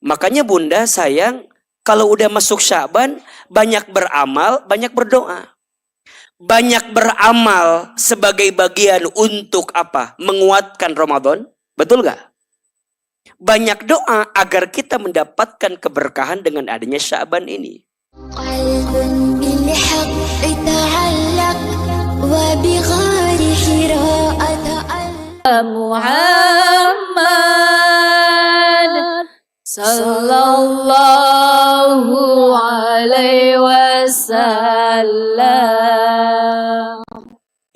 Makanya bunda sayang, kalau udah masuk Sya'ban, banyak beramal, banyak berdoa. Banyak beramal sebagai bagian untuk apa? Menguatkan Ramadan. Betul gak? Banyak doa agar kita mendapatkan keberkahan dengan adanya Sya'ban ini. Muhammad sallallahu alaihi wasallam.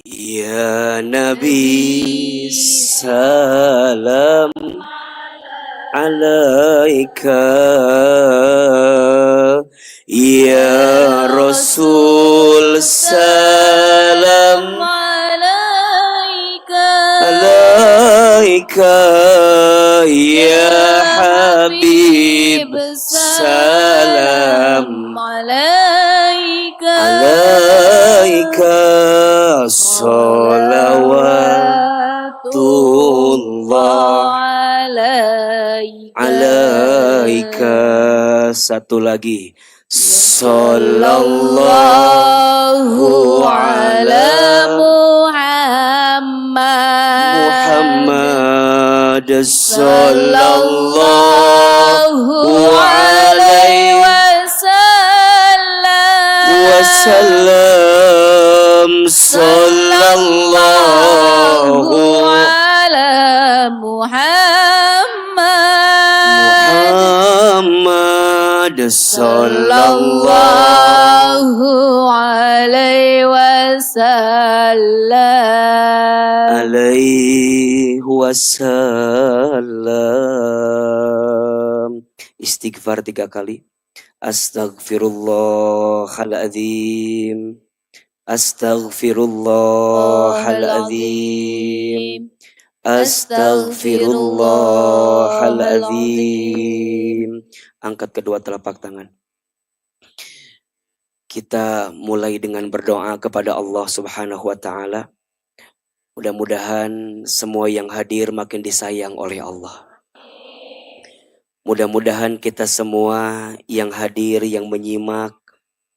Ya Nabi salam alaika, ya Rasul salam alaika, ya Habib salam alaika, salawatullah alaika. Satu lagi, sallallahu ala Muhammad sallallahu alaihi wasallam, sallallahu ala Muhammad sallallahu alaihi wasallam. Istighfar 3 kali. Astaghfirullahaladzim, astaghfirullahaladzim, astaghfirullahaladzim. Angkat kedua telapak tangan. Kita mulai dengan berdoa kepada Allah Subhanahu wa Ta'ala. Mudah-mudahan semua yang hadir makin disayang oleh Allah. Mudah-mudahan kita semua yang hadir, yang menyimak,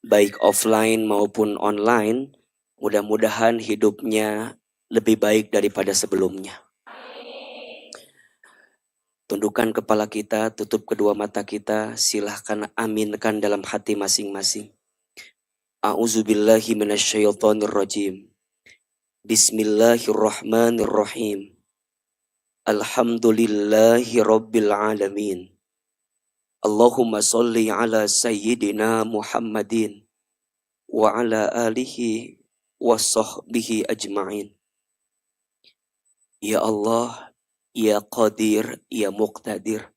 baik offline maupun online, mudah-mudahan hidupnya lebih baik daripada sebelumnya. Tundukkan kepala kita, tutup kedua mata kita, silahkan aminkan dalam hati masing-masing. A'udzubillahi minasyaitonirrajim. Bismillahirrahmanirrahim. Alhamdulillahi rabbil alamin. Allahumma salli ala sayyidina Muhammadin wa ala alihi wa sahbihi ajma'in. Ya Allah, Ya Qadir, Ya Muqtadir.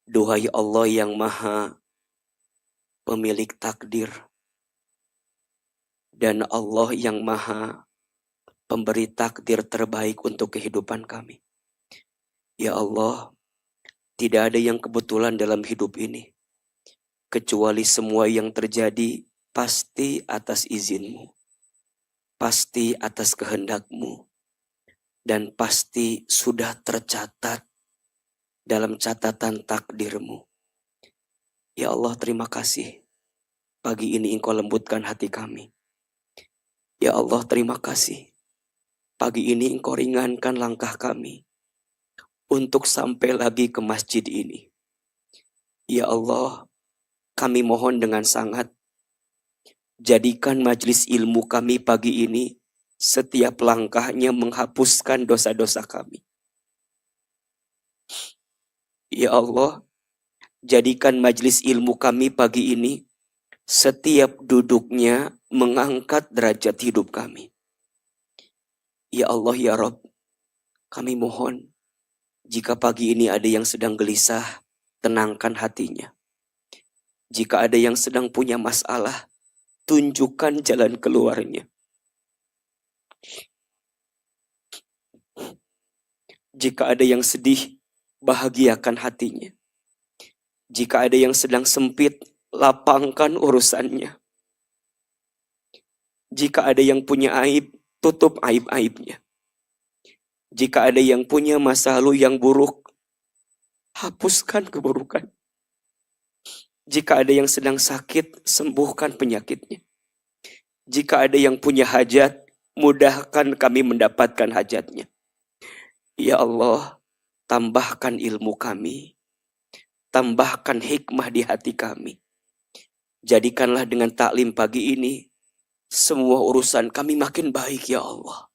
Duhai Allah yang maha pemilik takdir, dan Allah yang maha pemberi takdir terbaik untuk kehidupan kami. Ya Allah, tidak ada yang kebetulan dalam hidup ini, kecuali semua yang terjadi pasti atas izin-Mu, pasti atas kehendak-Mu, dan pasti sudah tercatat dalam catatan takdir-Mu. Ya Allah, terima kasih. Pagi ini Engkau lembutkan hati kami. Ya Allah, terima kasih. Pagi ini Engkau ringankan langkah kami untuk sampai lagi ke masjid ini. Ya Allah, kami mohon dengan sangat, jadikan majelis ilmu kami pagi ini setiap langkahnya menghapuskan dosa-dosa kami. Ya Allah, jadikan majelis ilmu kami pagi ini setiap duduknya mengangkat derajat hidup kami. Ya Allah, ya Rabb, kami mohon, jika pagi ini ada yang sedang gelisah, tenangkan hatinya. Jika ada yang sedang punya masalah, tunjukkan jalan keluarnya. Jika ada yang sedih, bahagiakan hatinya. Jika ada yang sedang sempit, lapangkan urusannya. Jika ada yang punya aib, tutup aib-aibnya. Jika ada yang punya masa lalu yang buruk, hapuskan keburukan. Jika ada yang sedang sakit, sembuhkan penyakitnya. Jika ada yang punya hajat, mudahkan kami mendapatkan hajatnya. Ya Allah, tambahkan ilmu kami, tambahkan hikmah di hati kami. Jadikanlah dengan taklim pagi ini, semua urusan kami makin baik ya Allah.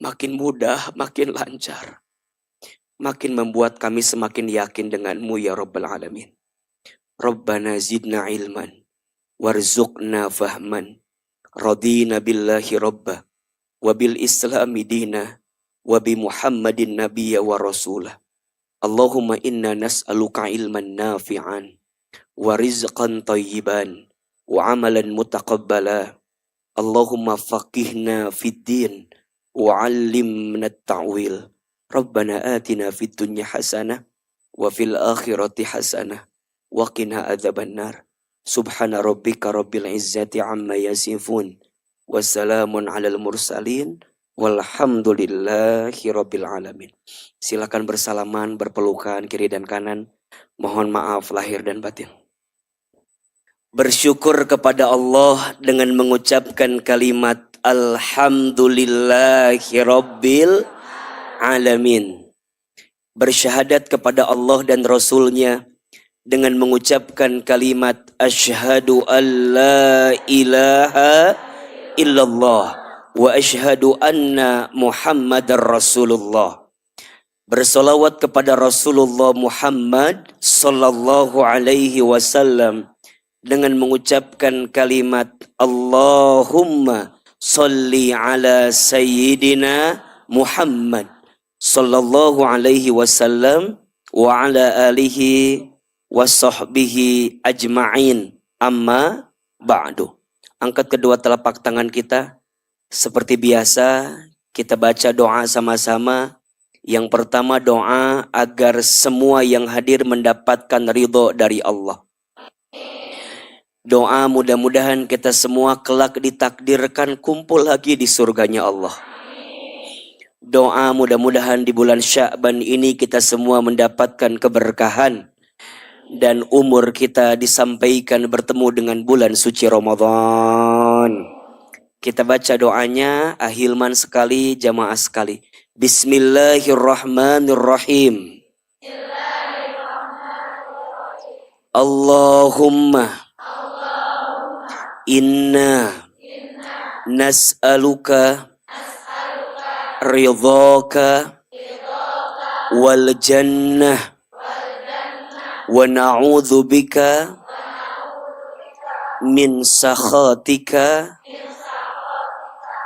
Makin mudah, makin lancar. Makin membuat kami semakin yakin denganmu ya Rabbal Alamin. Rabbana zidna ilman, warzuqna fahman, radina billahi rabba, wabil islami dina, wabi muhammadin nabiyya wa rasulah. Allahumma inna nas'aluka ilman nafi'an, wa rizqan tayyiban, wa amalan mutaqabbala. Allahumma faqihna fid din, wa allimna at-ta'wil. Rabbana atina fid dunya hasanah, wa fil akhirati hasanah, wa qina adzabannar. Subhana rabbika rabbil izzati amma yasifun, wassalamun alal mursalin, walhamdulillahi rabbil alamin. Silakan bersalaman, berpelukan kiri dan kanan. Mohon maaf lahir dan batin. Bersyukur kepada Allah dengan mengucapkan kalimat alhamdulillahi rabbil alamin. Bersyahadat kepada Allah dan Rasulnya dengan mengucapkan kalimat asyhadu an la ilaha illallah wa asyhadu anna Muhammadar Rasulullah. Bersolawat kepada Rasulullah Muhammad sallallahu alaihi wasallam dengan mengucapkan kalimat Allahumma salli ala sayyidina Muhammad sallallahu alaihi wasallam wa ala alihi wa sahbihi ajma'in, amma ba'du. Angkat kedua telapak tangan kita. Seperti biasa kita baca doa sama-sama. Yang pertama doa agar semua yang hadir mendapatkan ridho dari Allah. Doa mudah-mudahan kita semua kelak ditakdirkan kumpul lagi di surganya Allah. Doa mudah-mudahan di bulan Sya'ban ini kita semua mendapatkan keberkahan. Dan umur kita disampaikan bertemu dengan bulan suci Ramadan. Kita baca doanya, ahilman sekali, jamaah sekali. Bismillahirrahmanirrahim. Allahumma inna nas'aluka ridhaka wal jannah wa na'udzu bika min sakhatika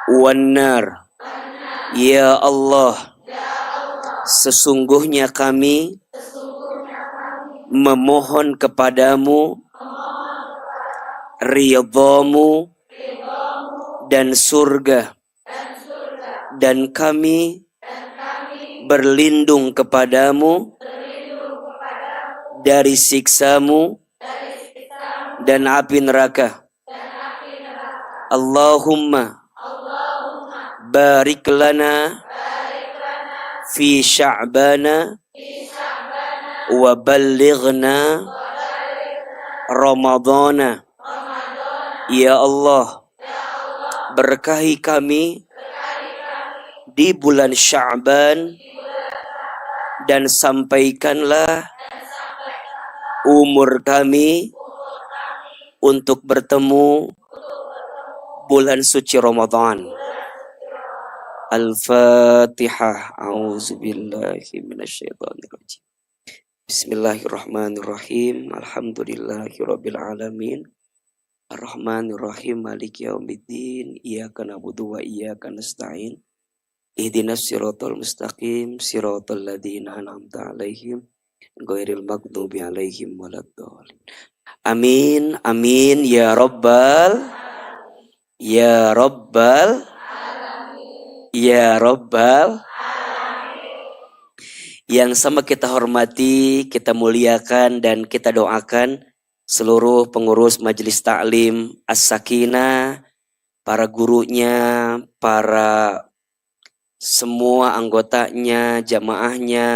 wan nar. Ya Allah, sesungguhnya kami memohon kepadamu ridhamu dan surga, dan kami berlindung kepadamu dari siksamu dan api neraka. Allahumma barik lana fi sya'bana wa ballighna ramadana. Ya Allah, berkahi kami di bulan Sya'ban dan sampaikanlah umur kami untuk bertemu bulan suci Ramadan. Al-Fatihah. A'udzubillahi minasyaitonirrajim. Bismillahirrahmanirrahim. Alhamdulillahirabbil alamin. Ar-Rahmanirrahim. Maliki yaumiddin. Iyyaka na'budu wa iyyaka nasta'in. Ihdinas siratal mustaqim, siratal ladzina an'amta 'alaihim ghairil maghdubi 'alaihim waladdallin. Amin amin ya rabbal Yang sama kita hormati, kita muliakan dan kita doakan seluruh pengurus majelis taklim As-Sakinah, para gurunya, para semua anggotanya, jamaahnya,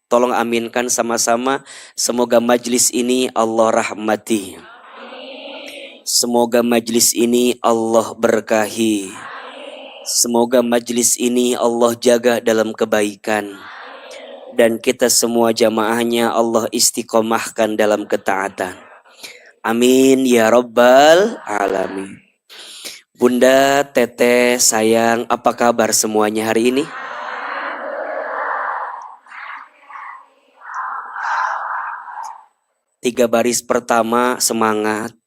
Tolong aminkan sama-sama. Semoga majlis ini Allah rahmati. Semoga majlis ini Allah berkahi. Semoga majlis ini Allah jaga dalam kebaikan. Dan kita semua jamaahnya Allah istiqomahkan dalam ketaatan. Amin ya rabbal alamin. Bunda, teteh, sayang, apa kabar semuanya hari ini? Tiga baris pertama semangat.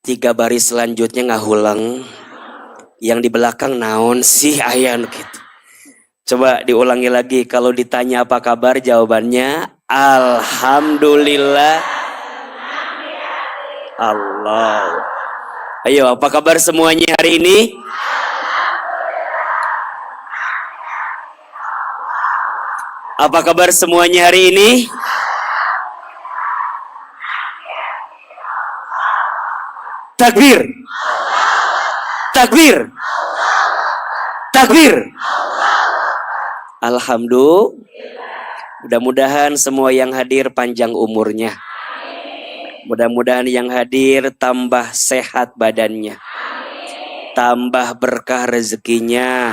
Tiga baris selanjutnya ngahulang. Yang di belakang naon sih ayan gitu. Coba diulangi lagi. Kalau ditanya apa kabar, jawabannya alhamdulillah. Allah. Ayo, apa kabar semuanya hari ini? Apa kabar semuanya hari ini? Takbir. Takbir. Takbir. Alhamdulillah. Mudah-mudahan semua yang hadir panjang umurnya. Mudah-mudahan yang hadir tambah sehat badannya. Tambah berkah rezekinya.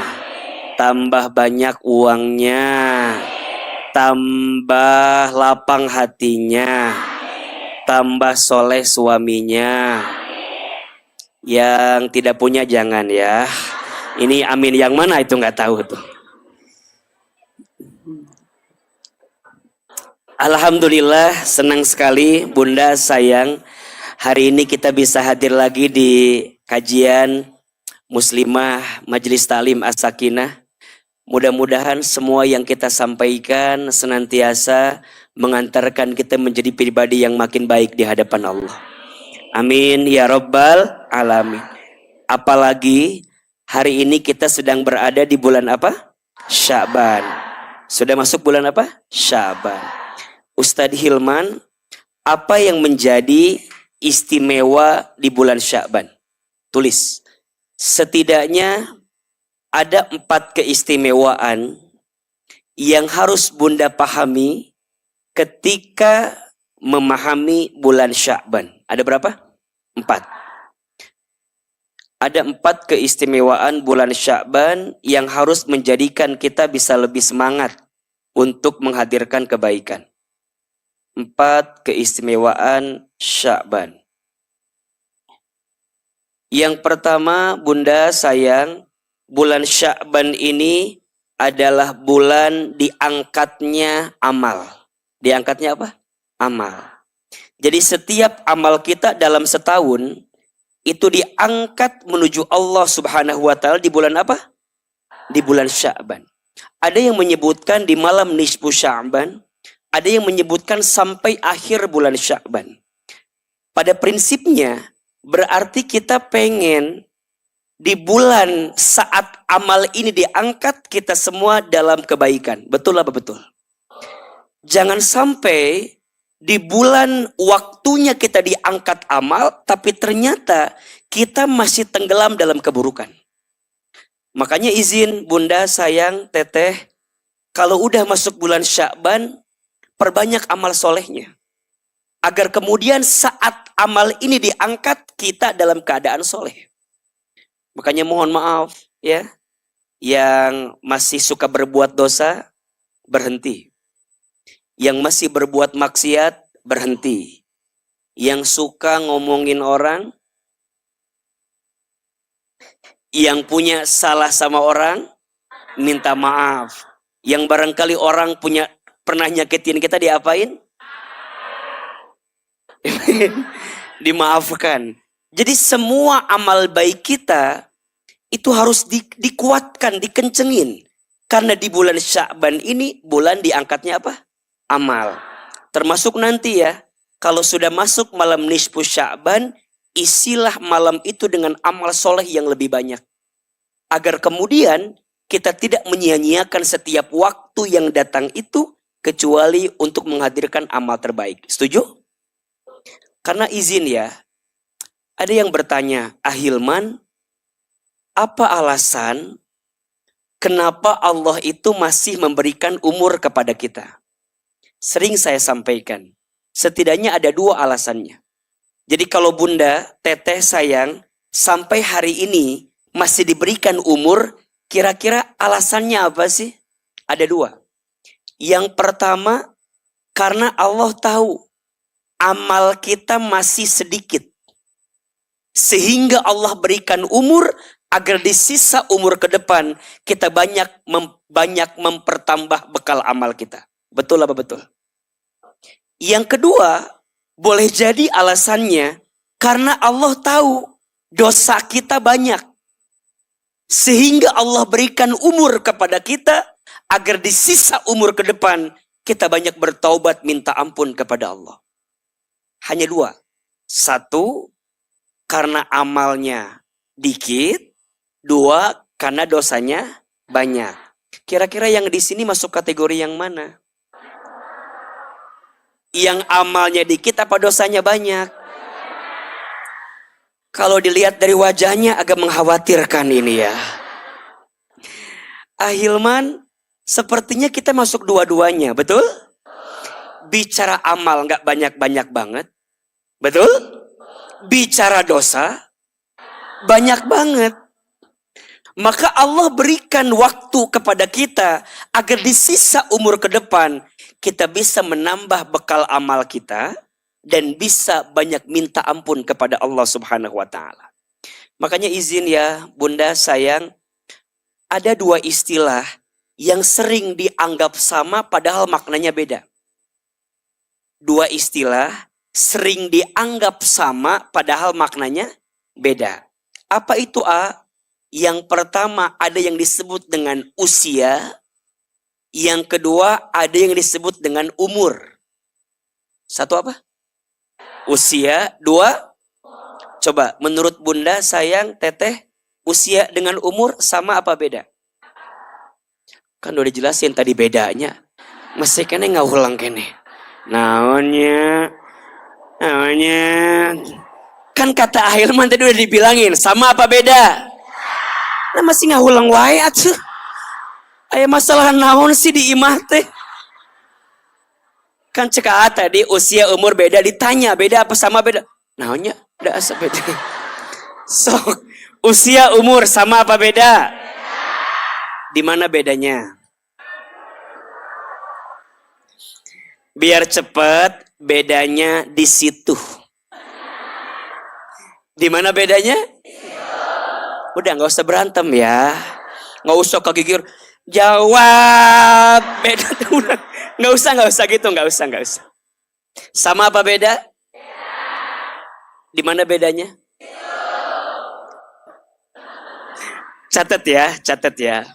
Tambah banyak uangnya. Tambah lapang hatinya. Tambah soleh suaminya. Yang tidak punya jangan ya. Ini amin yang mana itu nggak tahu tuh. Alhamdulillah, senang sekali Bunda, sayang. Hari ini kita bisa hadir lagi di kajian Muslimah Majelis Ta'lim As-Sakinah. Mudah-mudahan semua yang kita sampaikan senantiasa mengantarkan kita menjadi pribadi yang makin baik di hadapan Allah. Amin ya rabbal alamin. Apalagi hari ini kita sedang berada di bulan apa? Sya'ban. Sudah masuk bulan apa? Sya'ban. Ustadz Hilman, apa yang menjadi istimewa di bulan Sya'ban? Tulis. Setidaknya ada 4 keistimewaan yang harus Bunda pahami ketika memahami bulan Sya'ban. Ada berapa? 4. Ada 4 keistimewaan bulan Sya'ban yang harus menjadikan kita bisa lebih semangat untuk menghadirkan kebaikan. 4 keistimewaan Sya'ban. Yang pertama, Bunda sayang, bulan Sya'ban ini adalah bulan diangkatnya amal. Diangkatnya apa? Amal. Jadi setiap amal kita dalam setahun itu diangkat menuju Allah Subhanahu wa taala di bulan apa? Di bulan Sya'ban. Ada yang menyebutkan di malam nisfu Sya'ban, ada yang menyebutkan sampai akhir bulan Sya'ban. Pada prinsipnya berarti kita pengen di bulan saat amal ini diangkat kita semua dalam kebaikan. Betul apa betul? Jangan sampai di bulan waktunya kita diangkat amal, tapi ternyata kita masih tenggelam dalam keburukan. Makanya izin Bunda, sayang, teteh, kalau udah masuk bulan Sya'ban, perbanyak amal solehnya. Agar kemudian saat amal ini diangkat, kita dalam keadaan soleh. Makanya mohon maaf ya, yang masih suka berbuat dosa, berhenti. Yang masih berbuat maksiat, berhenti. Yang suka ngomongin orang, yang punya salah sama orang, minta maaf. Yang barangkali orang pernah nyakitin kita, diapain? Dimaafkan. Jadi semua amal baik kita itu harus dikuatkan, dikencengin. Karena di bulan Sya'ban ini, bulan diangkatnya apa? Amal. Termasuk nanti ya, kalau sudah masuk malam nisfu Sya'ban, isilah malam itu dengan amal soleh yang lebih banyak. Agar kemudian kita tidak menyia-nyiakan setiap waktu yang datang itu, kecuali untuk menghadirkan amal terbaik. Setuju? Karena izin ya, ada yang bertanya, Ahilman, apa alasan kenapa Allah itu masih memberikan umur kepada kita? Sering saya sampaikan, setidaknya ada dua alasannya. Jadi kalau bunda, teteh sayang, sampai hari ini masih diberikan umur, kira-kira alasannya apa sih? Ada dua. Yang pertama, karena Allah tahu amal kita masih sedikit. Sehingga Allah berikan umur agar di sisa umur ke depan kita banyak mempertambah bekal amal kita. Betul apa betul? Yang kedua, boleh jadi alasannya karena Allah tahu dosa kita banyak. Sehingga Allah berikan umur kepada kita agar di sisa umur ke depan kita banyak bertaubat minta ampun kepada Allah. Hanya dua. Satu, karena amalnya dikit. Dua, karena dosanya banyak. Kira-kira yang di sini masuk kategori yang mana? Yang amalnya dikit apa dosanya banyak? Kalau dilihat dari wajahnya agak mengkhawatirkan ini ya. Ahilman, sepertinya kita masuk dua-duanya, betul? Bicara amal nggak banyak-banyak banget, betul? Bicara dosa banyak banget. Maka Allah berikan waktu kepada kita agar di sisa umur ke depan kita bisa menambah bekal amal kita dan bisa banyak minta ampun kepada Allah Subhanahu wa taala. Makanya izin ya, bunda sayang, ada dua istilah yang sering dianggap sama padahal maknanya beda. Dua istilah sering dianggap sama padahal maknanya beda. Apa itu A? Yang pertama ada yang disebut dengan usia. Yang kedua ada yang disebut dengan umur. Satu apa? Usia. Dua? Coba menurut bunda sayang teteh, usia dengan umur sama apa beda? Kan udah dijelasin tadi bedanya. Masih kene nggak ulang kene. Namanya kan kata Ahilman tadi udah dibilangin sama apa beda? Nah masih nggak ulang wae atuh. Aya masalah naon sih di imah teh? Kan cek tadi usia umur beda, ditanya beda apa sama beda? Naonnya udah asa beda. Sok usia umur sama apa beda? Di mana bedanya? Biar cepet, bedanya di situ. Di mana bedanya? Udah nggak usah berantem ya, nggak usah kegigir. Jawab beda tuh, nggak usah gitu, nggak usah. Sama apa beda? Di mana bedanya? Catat ya.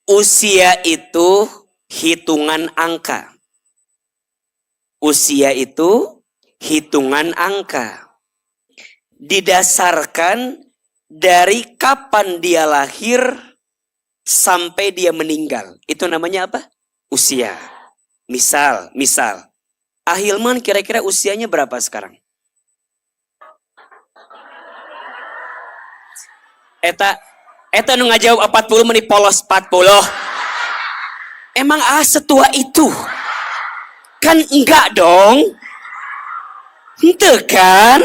Usia itu hitungan angka. Usia itu hitungan angka. Didasarkan dari kapan dia lahir sampai dia meninggal. Itu namanya apa? Usia. Misal. Ahilman kira-kira usianya berapa sekarang? Eta nu ngajawab 40 menit polos 40. Emang setua itu? Kan enggak dong. Ente kan?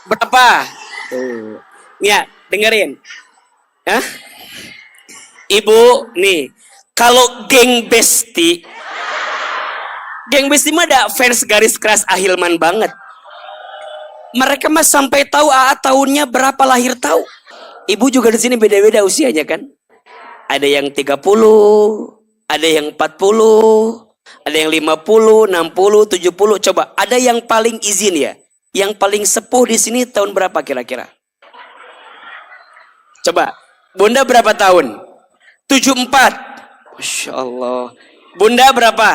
Berapa? Tuh. Ya, dengerin. Hah? Ibu, nih. Kalau geng besti mah ada fans garis keras Ahilman banget. Mereka mah sampai tahu tahunnya berapa, lahir tahu. Ibu juga di sini beda-beda usianya kan? Ada yang 30, ada yang 40, ada yang 50, 60, 70. Coba, ada yang paling izin ya? Yang paling sepuh di sini tahun berapa kira-kira? Coba, bunda berapa tahun? 74. Masya Allah. Bunda berapa?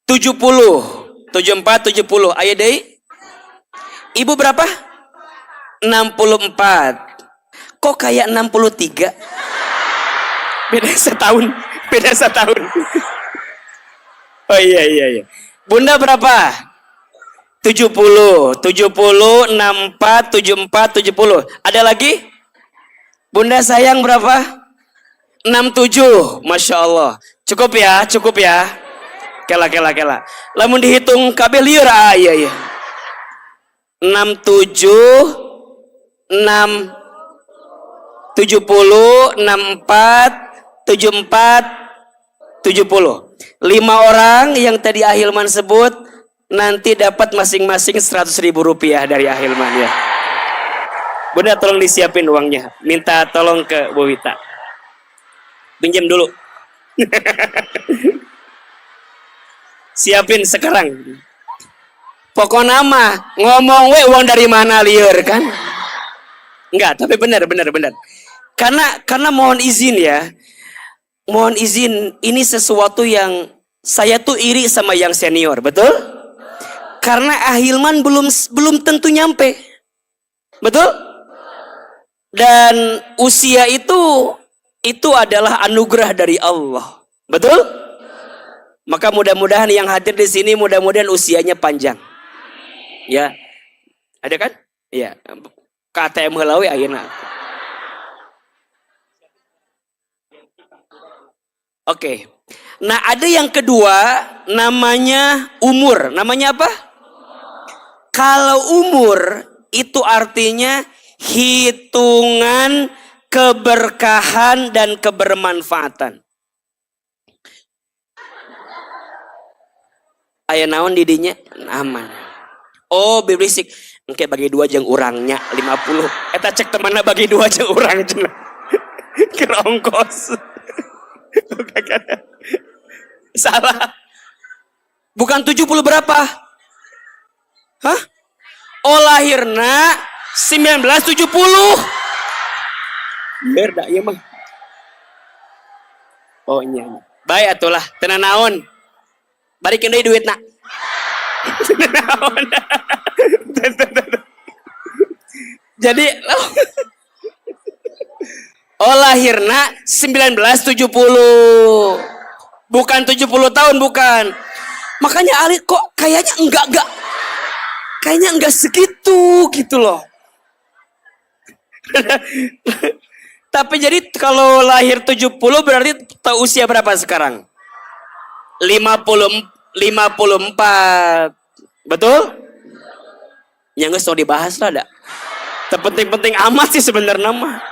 70. 74, 70. Ayo deh. Ibu berapa? 64. Kok kayak 63? Beda setahun. Oh iya. Bunda berapa? 70, 64, 74, 70. Ada lagi? Bunda sayang berapa? 67. Masya Allah. Cukup ya, cukup ya. Kela. Lamun dihitung kabeh lieur iya. 67 6 70 64 74 70. 5 orang yang tadi Ahilman sebut nanti dapat masing-masing 100.000 rupiah dari Ahilman ya. Bunda tolong disiapin uangnya. Minta tolong ke Bu Wita. Pinjam dulu. Siapin sekarang. Pokoknya mah ngomong we uang dari mana liur kan? Enggak, tapi benar. Karena mohon izin ya. Mohon izin, ini sesuatu yang saya tuh iri sama yang senior, betul? Karena Ahilman belum tentu nyampe. Betul? Dan usia itu adalah anugerah dari Allah. Betul? Maka mudah-mudahan yang hadir di sini mudah-mudahan usianya panjang. Ya. Ada kan? Iya. KTM heulawe ayeuna. Oke. Nah, ada yang kedua namanya umur. Namanya apa? Kalau umur itu artinya hitungan keberkahan dan kebermanfaatan. Aya naon didinya aman. Oh, biblisik. Engke bagi 2 jeung urangnya 50. Eta cek temanna bagi 2 jeung urang cenah. Keur ongkos. Salah. Bukan 70 berapa? Hah? Oh, lahirna 1970. Bener dah ieu mah. Oh nya. Baik atulah, tenan naon. Balikin deui duitna. Tenan naon. Jadi oh lahirna 1970. Bukan 70 tahun, bukan. Makanya Ali kok kayaknya enggak. Kayaknya enggak segitu gitu loh. Tapi jadi kalau lahir 70 berarti usia berapa sekarang? 54. Betul? Yang geus tau dibahas lah dah. Terpenting-penting amat sih sebenarnya mah.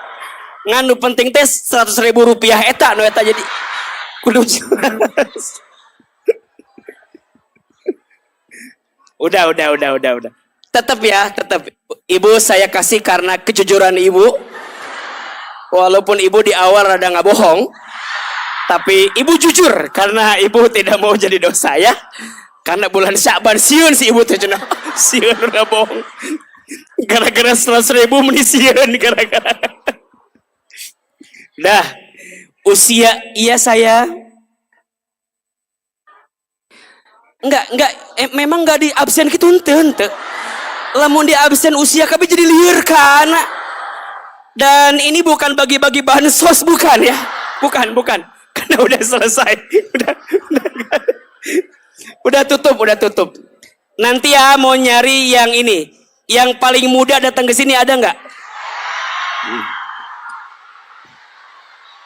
Nganu penting teh 100.000 rupiah eta nu eta jadi kudu jelas. Udah. Tetap ya. Ibu saya kasih karena kejujuran ibu. Walaupun ibu di awal rada nggak bohong, tapi ibu jujur karena ibu tidak mau jadi dosa ya. Karena bulan Sya'ban sieun si ibu teh cenah. Sieun udah bohong. Gara-gara 100.000 meni sieun gara-gara. Dah. Usia iya saya. Enggak, memang enggak di absen gitu henteu. Lamun di absen usia kabeh jadi lieur kana. Dan ini bukan bagi-bagi bansos, bukan ya. Bukan. Karena udah selesai. Udah tutup. Nanti ya mau nyari yang ini. Yang paling muda datang ke sini ada nggak?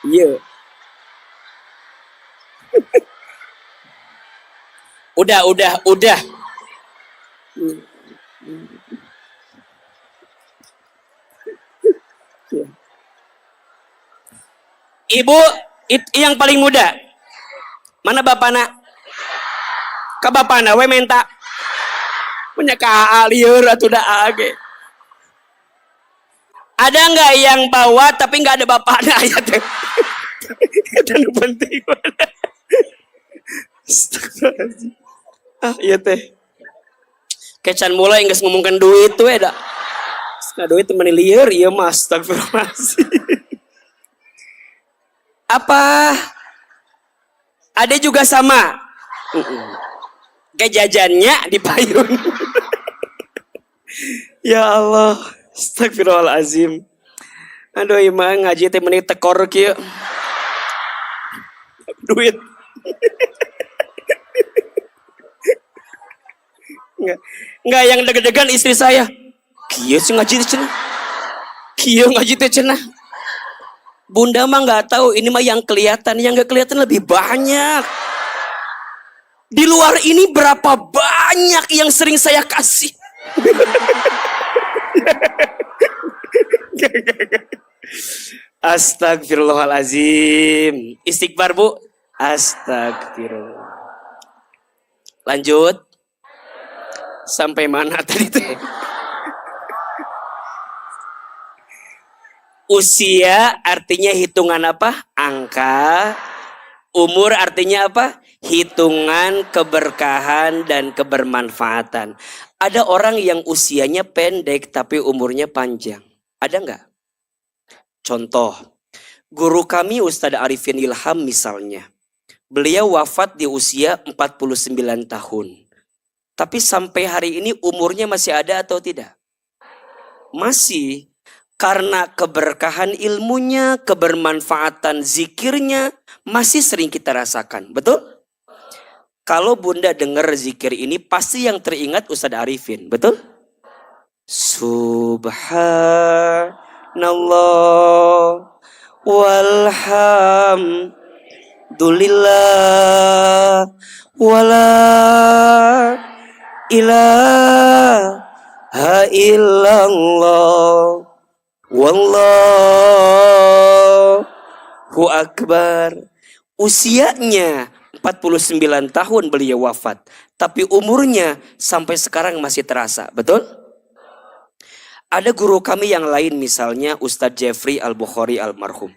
Iya. Udah. Ibu yang paling muda. Mana bapana? Ka bapana we menta. Punya ka lieur atuh da age. Ada nggak yang bawa tapi nggak ada bapana ya teh? Itu nu penting. Astagfirullahaladzim. Iya teh. Kecan mulai geus ngomongkeun duit tuh da. Nah, duit temen lieur ieu mah astagfirullahaladzim. Apa? Ada juga sama. Kejajannya di payung. Ya Allah, astagfirullahalazim. Aduh, imah ngaji teh meuni tekor kieu. Duit. Enggak yang deg-degan istri saya. Kieu sih ngaji teh cenah. Bunda mah nggak tahu, ini mah yang kelihatan, yang nggak kelihatan lebih banyak. Di luar ini berapa banyak yang sering saya kasih. Astagfirullahalazim. Istighfar Bu. Astagfirullah. Lanjut. Sampai mana tadi tuh? Usia artinya hitungan apa? Angka. Umur artinya apa? Hitungan keberkahan dan kebermanfaatan. Ada orang yang usianya pendek tapi umurnya panjang. Ada nggak? Contoh, guru kami Ustadz Arifin Ilham misalnya. Beliau wafat di usia 49 tahun. Tapi sampai hari ini umurnya masih ada atau tidak? Masih. Karena keberkahan ilmunya, kebermanfaatan zikirnya masih sering kita rasakan. Betul? Kalau Bunda dengar zikir ini pasti yang teringat Ustadz Arifin. Betul? Subhanallah walhamdulillah wala ilaha illallah wallahu akbar. Usianya 49 tahun beliau wafat, tapi umurnya sampai sekarang masih terasa. Betul? Ada guru kami yang lain misalnya Ustadz Jeffrey Al-Bukhari almarhum.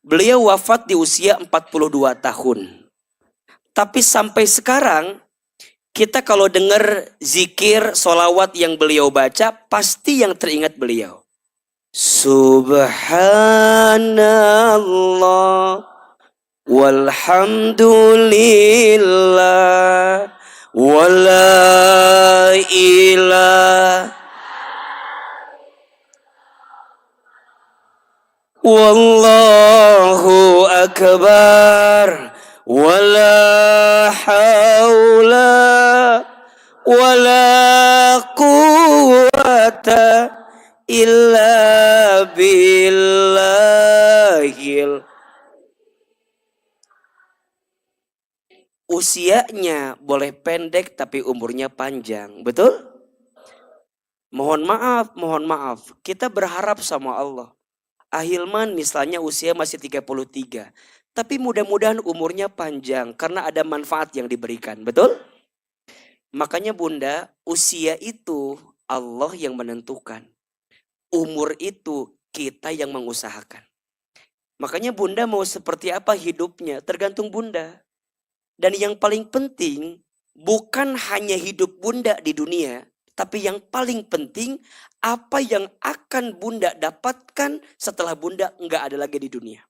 Beliau wafat di usia 42 tahun. Tapi sampai sekarang kita kalau dengar zikir, solawat yang beliau baca, pasti yang teringat beliau. Subhanallah walhamdulillah wala ilah wallahu akbar wala haula wala quwata illa billahil. Usianya boleh pendek tapi umurnya panjang. Betul? Mohon maaf. Kita berharap sama Allah. Ahilman misalnya usia masih 33. Tapi mudah-mudahan umurnya panjang karena ada manfaat yang diberikan. Betul? Makanya Bunda, usia itu Allah yang menentukan. Umur itu kita yang mengusahakan. Makanya Bunda mau seperti apa hidupnya tergantung Bunda. Dan yang paling penting bukan hanya hidup Bunda di dunia, tapi yang paling penting apa yang akan Bunda dapatkan setelah Bunda nggak ada lagi di dunia.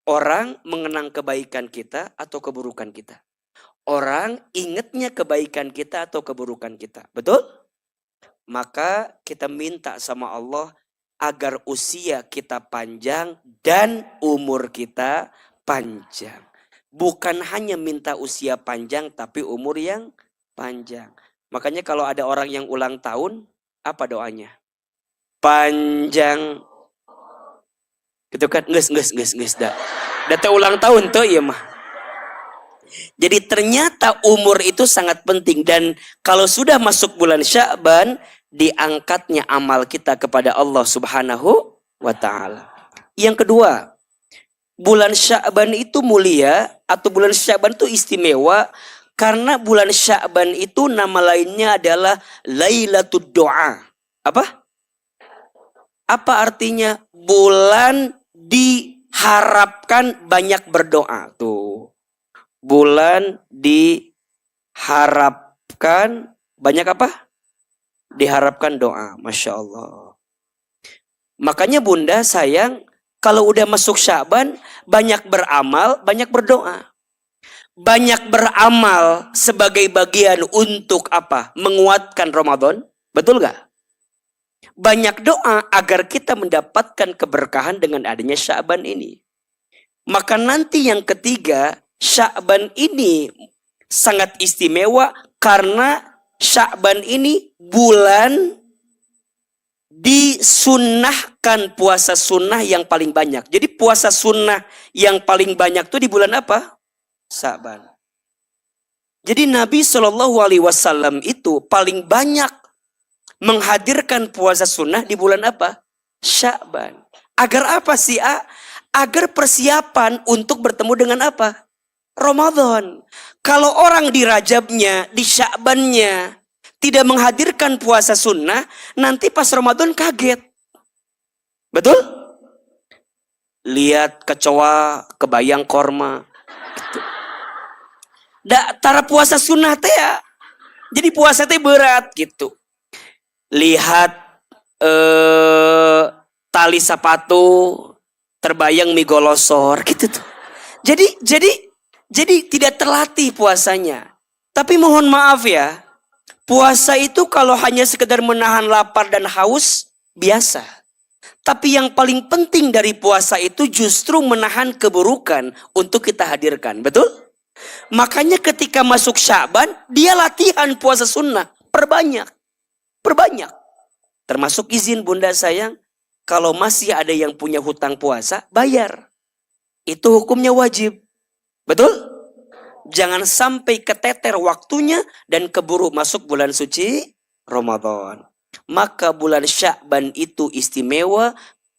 Orang mengenang kebaikan kita atau keburukan kita. Orang ingatnya kebaikan kita atau keburukan kita. Betul? Maka kita minta sama Allah agar usia kita panjang dan umur kita panjang. Bukan hanya minta usia panjang tapi umur yang panjang. Makanya kalau ada orang yang ulang tahun, apa doanya? Panjang. Gitu kan? Nges dah. Data ulang tahun tuh iya mah. Jadi ternyata umur itu sangat penting. Dan kalau sudah masuk bulan Sya'ban, diangkatnya amal kita kepada Allah Subhanahu wa ta'ala. Yang kedua, bulan Sya'ban itu mulia atau bulan Sya'ban itu istimewa karena bulan Sya'ban itu nama lainnya adalah Lailatul Doa. Apa? Apa artinya? Bulan diharapkan banyak berdoa. Tuh. Bulan diharapkan banyak apa? Diharapkan doa. Masya Allah. Makanya Bunda sayang kalau udah masuk Sya'ban banyak beramal, banyak berdoa. Banyak beramal sebagai bagian untuk apa? Menguatkan Ramadan. Betul gak? Banyak doa agar kita mendapatkan keberkahan dengan adanya Sya'ban ini. Maka nanti yang ketiga, Sya'ban ini sangat istimewa karena Sya'ban ini bulan disunnahkan puasa sunnah yang paling banyak. Jadi puasa sunnah yang paling banyak tuh di bulan apa? Sya'ban. Jadi Nabi Shallallahu Alaihi Wasallam itu paling banyak menghadirkan puasa sunnah di bulan apa? Sya'ban. Agar apa sih? Agar persiapan untuk bertemu dengan apa? Ramadan. Kalau orang di Rajabnya, di Sya'bannya tidak menghadirkan puasa sunnah, nanti pas Ramadan kaget. Betul? Lihat kecoa, kebayang korma. Gitu. Tara puasa sunnah teh ya. Jadi puasa teh berat gitu. Lihat tali sepatu, terbayang mie golosor gitu tuh. Jadi tidak terlatih puasanya. Tapi mohon maaf ya, puasa itu kalau hanya sekedar menahan lapar dan haus, biasa. Tapi yang paling penting dari puasa itu justru menahan keburukan untuk kita hadirkan. Betul? Makanya ketika masuk Sya'ban, dia latihan puasa sunnah. Perbanyak. Termasuk izin bunda sayang, kalau masih ada yang punya hutang puasa, bayar. Itu hukumnya wajib. Betul? Jangan sampai keteter waktunya dan keburu masuk bulan suci Ramadan. Maka bulan Sya'ban itu istimewa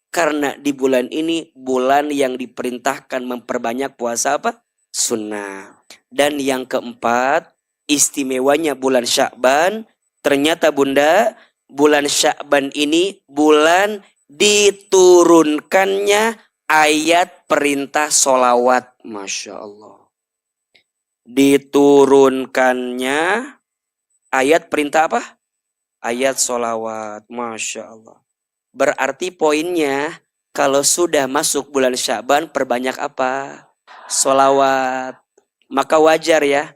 karena di bulan ini bulan yang diperintahkan memperbanyak puasa apa? Sunnah. Dan yang keempat, istimewanya bulan Sya'ban, ternyata bunda, bulan Sya'ban ini bulan diturunkannya ayat perintah sholawat. Masya Allah. Diturunkannya ayat perintah apa? Ayat sholawat. Masya Allah. Berarti poinnya, kalau sudah masuk bulan Sya'ban, perbanyak apa? Sholawat. Maka wajar ya.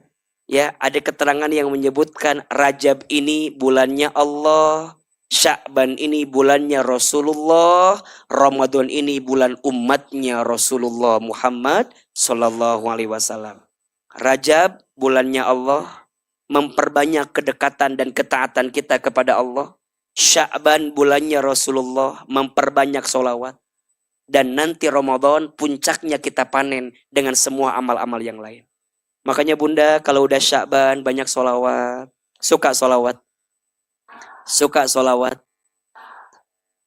Ya, ada keterangan yang menyebutkan Rajab ini bulannya Allah, Sya'ban ini bulannya Rasulullah, Ramadan ini bulan umatnya Rasulullah Muhammad Sallallahu Alaihi Wasallam. Rajab bulannya Allah, memperbanyak kedekatan dan ketaatan kita kepada Allah. Sya'ban bulannya Rasulullah, memperbanyak sholawat. Dan nanti Ramadan puncaknya kita panen dengan semua amal-amal yang lain. Makanya bunda kalau udah Sya'ban banyak sholawat. Suka sholawat? Suka sholawat?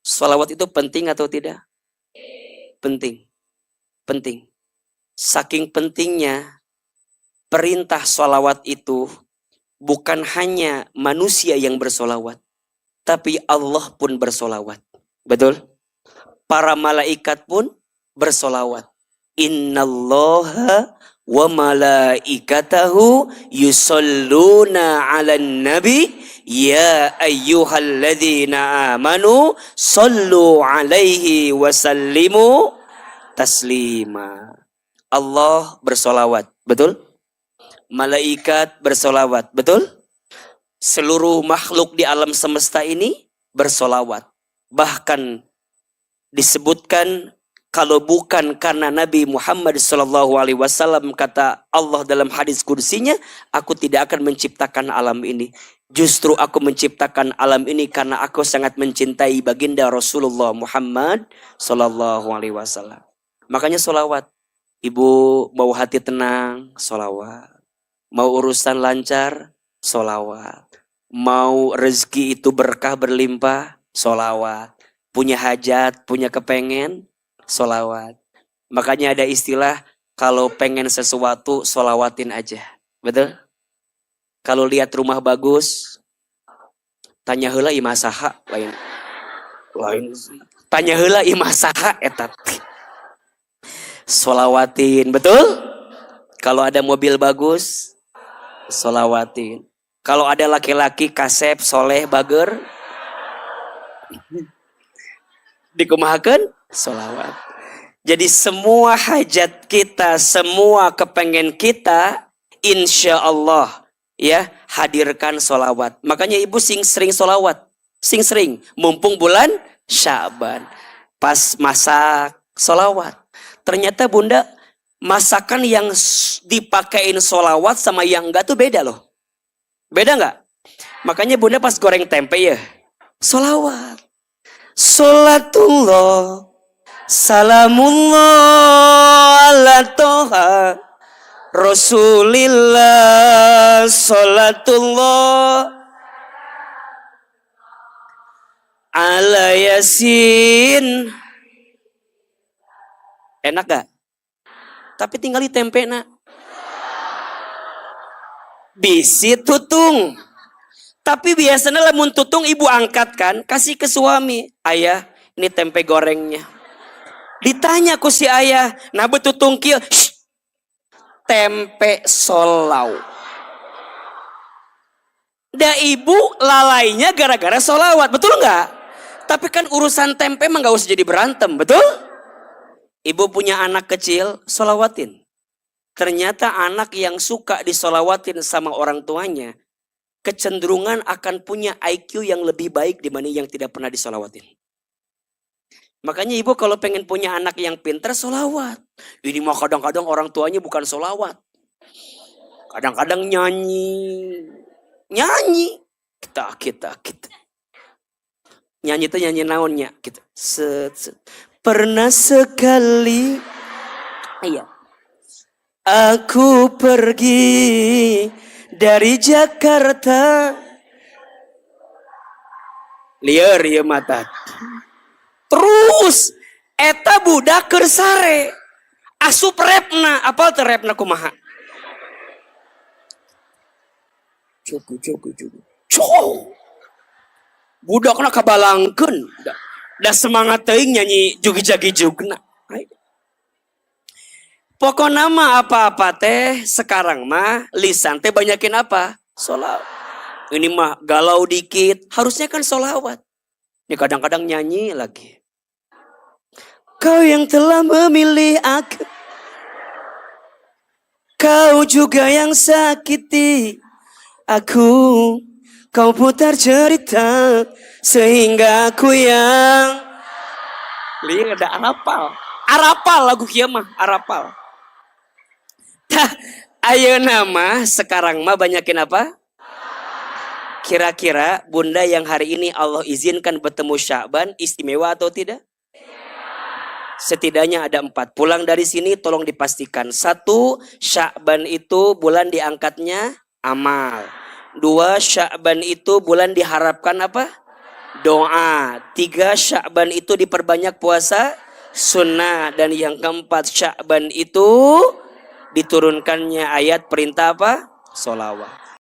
Sholawat itu penting atau tidak? Penting. Penting. Saking pentingnya perintah sholawat itu bukan hanya manusia yang bersolawat, tapi Allah pun bersolawat. Betul? Para malaikat pun bersolawat. Innallaha wa malaikatahu yusalluna 'alan nabi ya ayyuhalladzina amanu sallu 'alaihi wa sallimu taslima. Allah bersolawat. Betul? Malaikat bersolawat. Betul? Seluruh makhluk di alam semesta ini bersolawat. Bahkan disebutkan kalau bukan karena Nabi Muhammad SAW, kata Allah dalam hadis kursinya, aku tidak akan menciptakan alam ini. Justru aku menciptakan alam ini karena aku sangat mencintai baginda Rasulullah Muhammad SAW. Makanya solawat. Ibu mau hati tenang, solawat. Mau urusan lancar, solawat. Mau rezeki itu berkah berlimpah, solawat. Punya hajat, punya kepengen, solawat. Makanya ada istilah, kalau pengen sesuatu, solawatin aja. Betul? Kalau lihat rumah bagus, tanya heula imah saha, lain. Tanya heula imah saha etat. Solawatin, betul? Kalau ada mobil bagus, solawatin. Kalau ada laki-laki kasep, soleh, bager, dikumahakeun solawat. Jadi semua hajat kita, semua kepengen kita, insya Allah ya hadirkan solawat. Makanya ibu sering solawat, sering. Mumpung bulan Sya'ban, pas masak solawat. Ternyata bunda, masakan yang dipakein solawat sama yang enggak tuh beda loh. Beda enggak? Makanya bunda pas goreng tempe ya solawat. Salatullah salamullah ala toha Rasulillah. Salatullah ala yasin. Enak gak? Tapi tinggal di tempe nak. Bisi tutung. Tapi biasanya lamun tutung ibu angkat kan, kasih ke suami. Ayah, ini tempe gorengnya. Ditanya ku si ayah, nah betutung kieu, tempe solau. Da ibu lalainya gara-gara solawat, betul nggak? Tapi kan urusan tempe mah nggak usah jadi berantem, betul? Ibu punya anak kecil, solawatin. Ternyata anak yang suka disolawatin sama orang tuanya, kecenderungan akan punya IQ yang lebih baik dibanding yang tidak pernah disolawatin. Makanya ibu kalau pengen punya anak yang pintar, solawat. Ini mah kadang-kadang orang tuanya bukan solawat. Kadang-kadang nyanyi. Kita. Nyanyi itu nyanyi naonnya. Kita. Pernah sekali. Iya. Aku pergi dari Jakarta. Liar ya mata. Terus eta budak keur sare. Asup repna, apal teh repna kumaha? Cukup. Budakna kabalangkeun. Da semangat teuing nyanyi jugi-jagi-jugna. Pokoknya mah apa-apa teh sekarang mah lisan teh banyakin apa? Sholawat. Ini mah galau dikit, harusnya kan sholawat. Ini kadang-kadang nyanyi lagi. Kau yang telah memilih aku, kau juga yang sakiti aku. Kau putar cerita sehingga aku yang lihat ada arapal lagu kieu mah arapal. Ayo nama sekarang mah banyakin apa? Kira-kira bunda yang hari ini Allah izinkan bertemu Sya'ban istimewa atau tidak? Setidaknya ada 4. Pulang dari sini tolong dipastikan. 1, Sya'ban itu bulan diangkatnya amal. 2, Sya'ban itu bulan diharapkan apa? Doa. 3, Sya'ban itu diperbanyak puasa sunnah. Dan yang keempat, Sya'ban itu diturunkannya ayat perintah apa? Sholawat.